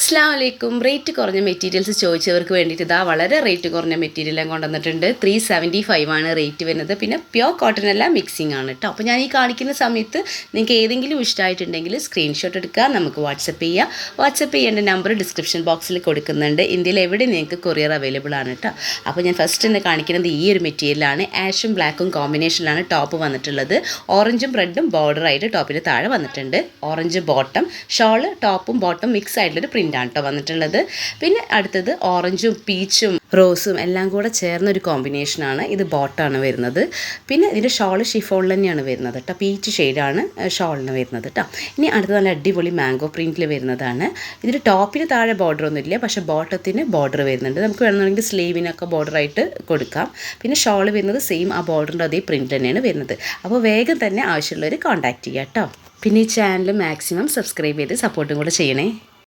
അസ്സലാമലൈക്കും. റേറ്റ് കുറഞ്ഞ മെറ്റീരിയൽസ് ചോദിച്ചവർക്ക് വേണ്ടിയിട്ട് ഇതാ വളരെ റേറ്റ് കുറഞ്ഞ മെറ്റീരിയലും കൊണ്ടുവന്നിട്ടുണ്ട്. 375 ആണ് റേറ്റ് വരുന്നത്. പിന്നെ പ്യോർ കോട്ടൺ അല്ല, മിക്സിംഗ് ആണ് കേട്ടോ. അപ്പോൾ ഞാൻ ഈ കാണിക്കുന്ന സമയത്ത് നിങ്ങൾക്ക് ഏതെങ്കിലും ഇഷ്ടമായിട്ടുണ്ടെങ്കിൽ സ്ക്രീൻഷോട്ട് എടുക്കുക, നമുക്ക് വാട്സപ്പ് ചെയ്യുക. വാട്സപ്പ് ചെയ്യേണ്ട നമ്പർ ഡിസ്ക്രിപ്ഷൻ ബോക്സിൽ കൊടുക്കുന്നുണ്ട്. ഇന്ത്യയിൽ എവിടെ നിങ്ങൾക്ക് കൊറിയർ അവൈലബിൾ ആണ് കേട്ടോ. അപ്പോൾ ഞാൻ ഫസ്റ്റ് തന്നെ കാണിക്കുന്നത് ഈ ഒരു മെറ്റീരിയലാണ്. ആഷും ബ്ലാക്കും കോമ്പിനേഷനിലാണ് ടോപ്പ് വന്നിട്ടുള്ളത്. ഓറഞ്ചും റെഡും ബോർഡറായിട്ട് ടോപ്പിന് താഴെ വന്നിട്ടുണ്ട്. ഓറഞ്ച് ബോട്ടം, ഷോള് ടോപ്പും ബോട്ടം മിക്സ് ആയിട്ടുള്ളൊരു പ്രിൻ്റാണ് കേട്ടോ വന്നിട്ടുള്ളത്. പിന്നെ അടുത്തത് ഓറഞ്ചും പീച്ചും റോസും എല്ലാം കൂടെ ചേർന്നൊരു കോമ്പിനേഷനാണ്. ഇത് ബോട്ടാണ് വരുന്നത്. പിന്നെ ഇതിൻ്റെ ഷോള് ഷിഫോൺ തന്നെയാണ് വരുന്നത് കേട്ടോ. പീച്ച് ഷെയ്ഡാണ് ഷോളിന് വരുന്നത് കേട്ടോ. ഇനി അടുത്തത് നല്ല അടിപൊളി മാംഗോ പ്രിൻറ്റിൽ വരുന്നതാണ്. ഇതിൻ്റെ ടോപ്പിന് താഴെ ബോർഡർ ഒന്നുമില്ല, പക്ഷേ ബോട്ടത്തിന് ബോർഡർ വരുന്നുണ്ട്. നമുക്ക് വേണമെന്നുണ്ടെങ്കിൽ സ്ലീവിനൊക്കെ ബോർഡറായിട്ട് കൊടുക്കാം. പിന്നെ ഷോള് വരുന്നത് സെയിം ആ ബോർഡറിൻ്റെ അതേ പ്രിൻറ്റ് തന്നെയാണ് വരുന്നത്. അപ്പോൾ വേഗം തന്നെ ആവശ്യമുള്ളവർ കോൺടാക്റ്റ് ചെയ്യാം കേട്ടോ. പിന്നെ ഈ ചാനൽ മാക്സിമം സബ്സ്ക്രൈബ് ചെയ്ത് സപ്പോർട്ടും കൂടെ ചെയ്യണേ.